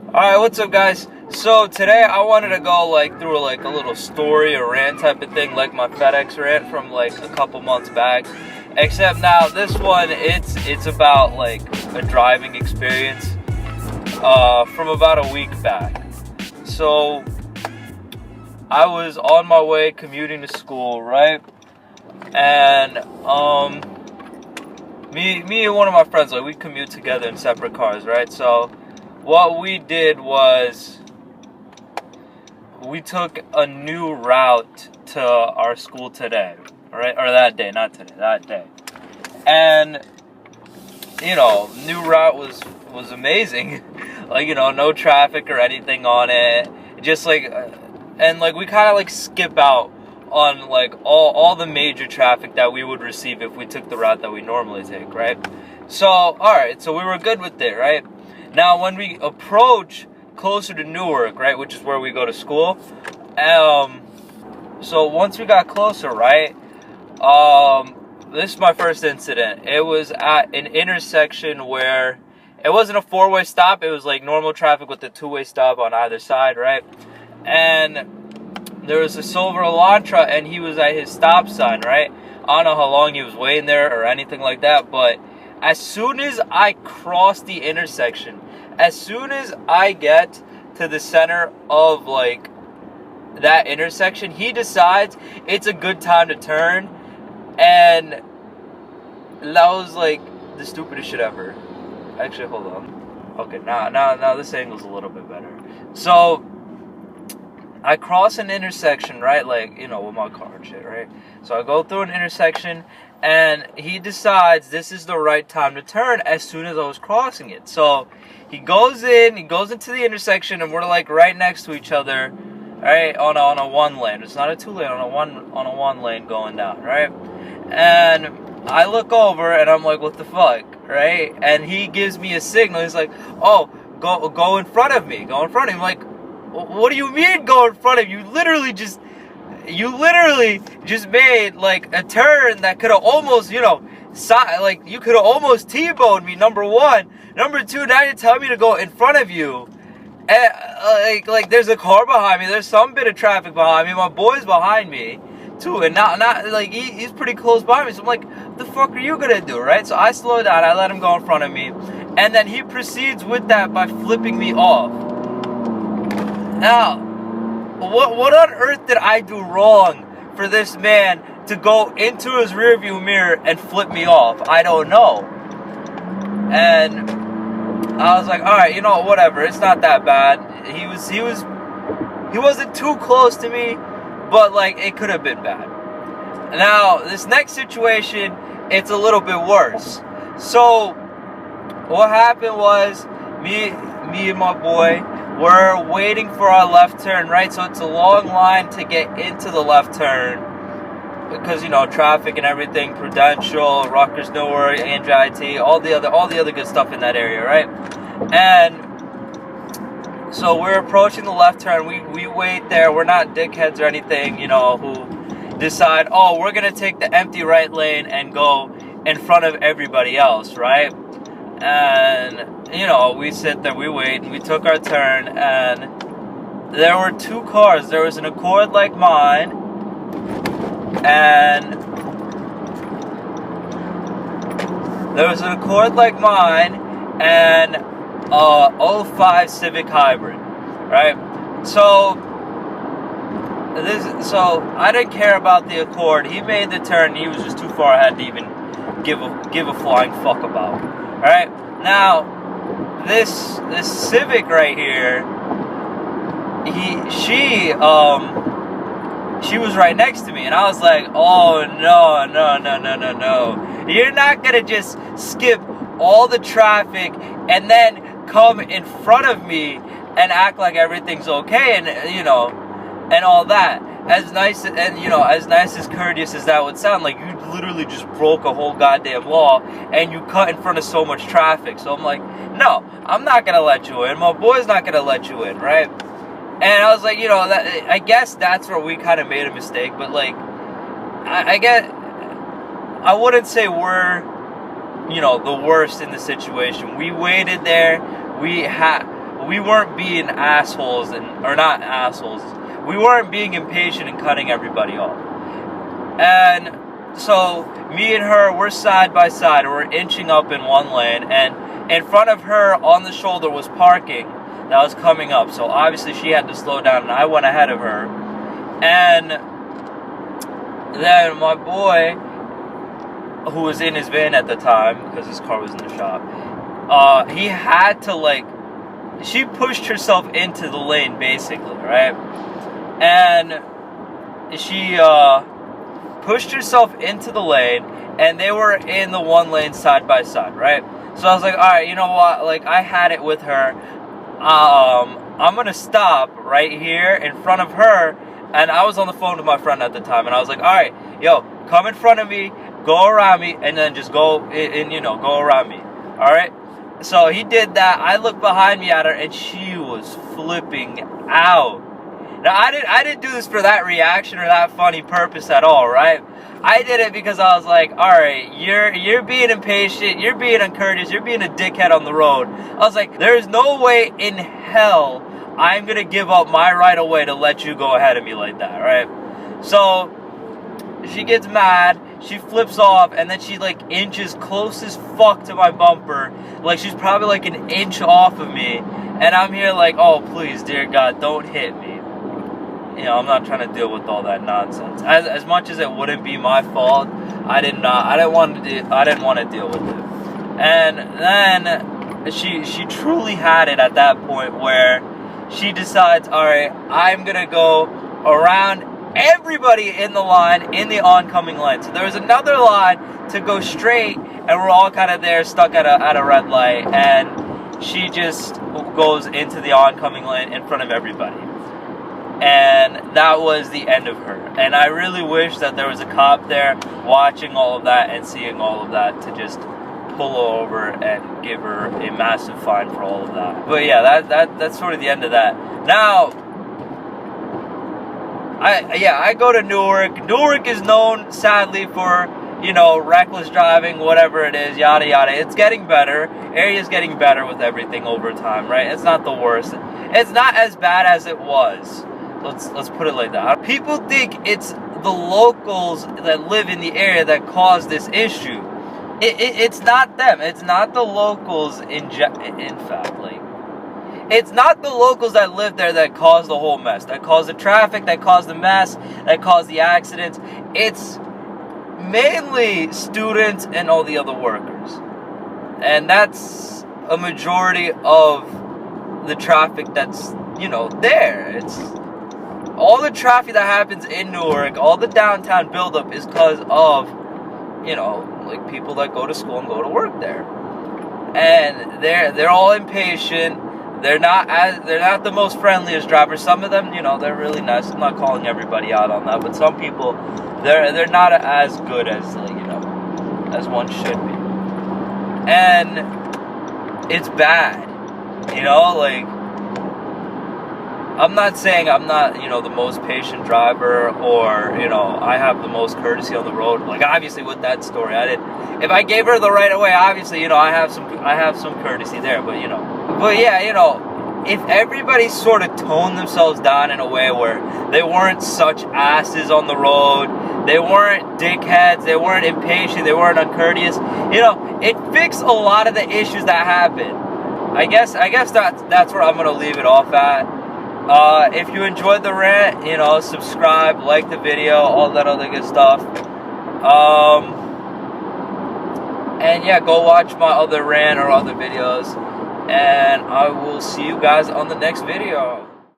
Alright, what's up guys? So today I wanted to go through a little story or rant type of thing, like my FedEx rant from a couple months back. Except now this one it's about a driving experience from about a week back. So I was on my way commuting to school, right? And me and one of my friends, we commute together in separate cars, right? So what we did was we took a new route to our school today, right? Or that day, not today, that day. And, new route was amazing. No traffic or anything on it. Just and we kind of skip out on all the major traffic that we would receive if we took the route that we normally take, right? So, alright, so we were good with it, right? Now, when we approach closer to Newark, right, which is where we go to school, so once we got closer, right, this is my first incident. It was at an intersection where it wasn't a four-way stop. It was normal traffic with a two-way stop on either side, right? And there was a silver Elantra, and he was at his stop sign, right? I don't know how long he was waiting there or anything like that, but as soon as I cross the intersection, as soon as I get to the center of that intersection, he decides it's a good time to turn, and that was the stupidest shit ever. Actually, hold on. Okay, now this angle's a little bit better. So I cross an intersection, right? With my car and shit, right? So I go through an intersection, and he decides this is the right time to turn as soon as I was crossing it. So he goes into the intersection, and we're right next to each other, right? On a one lane. It's not a two lane, on a one lane going down, right? And I look over, and I'm like, what the fuck, right? And he gives me a signal. He's like, oh, go in front of me. Go in front of me. I'm like, what do you mean go in front of you? You literally just made a turn that could have almost, you could have almost T-boned me, number one. Number two, now you're telling me to go in front of you. And there's a car behind me, there's some bit of traffic behind me, my boy's behind me too, and he's pretty close behind me. So I'm like, what the fuck are you gonna do, right? So I slow down, I let him go in front of me, and then he proceeds with that by flipping me off. Now, what on earth did I do wrong for this man to go into his rearview mirror and flip me off? I don't know. And I was like, all right, whatever. It's not that bad. He wasn't too close to me, but it could have been bad. Now, this next situation, it's a little bit worse. So what happened was me and my boy, we're waiting for our left turn, right? So it's a long line to get into the left turn because, traffic and everything, Prudential, Rutgers, Newark, Andrew IT, all the other good stuff in that area, right? And so we're approaching the left turn. We wait there. We're not dickheads or anything, who decide, oh, we're going to take the empty right lane and go in front of everybody else, right? And we sit there, we wait, and we took our turn, and there were two cars. There was an Accord like mine, and a 05 Civic Hybrid, right? So I didn't care about the Accord. He made the turn. He was just too far ahead to even give a flying fuck about. All right, now this Civic right here, she was right next to me, and I was like, oh no, you're not gonna just skip all the traffic and then come in front of me and act like everything's okay, and and all that. As nice as courteous as that would sound, you literally just broke a whole goddamn law and you cut in front of so much traffic. So I'm like, no, I'm not gonna let you in. My boy's not gonna let you in, right? And I was like, I guess that's where we kind of made a mistake. But I get, I wouldn't say we're, the worst in the situation. We waited there. We we weren't being assholes, or not assholes, we weren't being impatient and cutting everybody off. And so me and her, we're side by side, we're inching up in one lane, and in front of her on the shoulder was parking that was coming up. So obviously she had to slow down, and I went ahead of her. And then my boy, who was in his van at the time, because his car was in the shop, he had to, like, she pushed herself into the lane, basically, right? And she pushed herself into the lane, and they were in the one lane side by side, right? So I was like, all right, you know what? Like, I had it with her. I'm gonna stop right here in front of her. And I was on the phone with my friend at the time, and I was like, all right, yo, come in front of me, go around me, and then just go and go around me. All right? So he did that. I looked behind me at her, and she was flipping out. Now, I didn't do this for that reaction or that funny purpose at all, right? I did it because I was like, all right, you're being impatient, you're being uncourteous, you're being a dickhead on the road. I was like, there's no way in hell I'm gonna give up my right of way to let you go ahead of me like that, right? So she gets mad, she flips off, and then she like inches close as fuck to my bumper. Like, she's probably like an inch off of me, and I'm here like, oh please, dear God, don't hit me. You know, I'm not trying to deal with all that nonsense. As much as it wouldn't be my fault, I didn't want to deal with it. And then she truly had it at that point where she decides, all right, I'm gonna go around everybody in the line, in the oncoming line. So there was another line to go straight, and we're all kind of there stuck at a red light, and she just goes into the oncoming lane in front of everybody. And that was the end of her. And I really wish that there was a cop there watching all of that and seeing all of that to just pull her over and give her a massive fine for all of that. But yeah, that's sort of the end of that. Now, I go to Newark. Newark is known, sadly, for, you know, reckless driving, whatever it is, yada yada. It's getting better. Area's getting better with everything over time, right? It's not the worst. It's not as bad as it was. Let's put it like that. People think it's the locals that live in the area that caused this issue. It's not them. It's not the locals in fact, like, it's not the locals that live there that caused the whole mess, that caused the traffic, that caused the mess, that caused the accidents. It's mainly students and all the other workers. And that's a majority of the traffic that's, you know, there. It's all the traffic that happens in Newark, all the downtown buildup is because of, you know, like, people that go to school and go to work there. And they're all impatient. They're not the most friendliest drivers. Some of them, you know, they're really nice. I'm not calling everybody out on that, but some people, they're not as good as, like, you know, as one should be. And it's bad. You know, like, I'm not saying I'm not, you know, the most patient driver, or, you know, I have the most courtesy on the road. Like, obviously with that story, if I gave her the right of way, obviously, you know, I have some courtesy there, but, you know. But yeah, you know, if everybody sort of toned themselves down in a way where they weren't such asses on the road, they weren't dickheads, they weren't impatient, they weren't uncourteous, you know, it fixed a lot of the issues that happen. I guess that's where I'm going to leave it off at. If you enjoyed the rant, you know, subscribe, like the video, all that other good stuff. And yeah, go watch my other rant or other videos. And I will see you guys on the next video.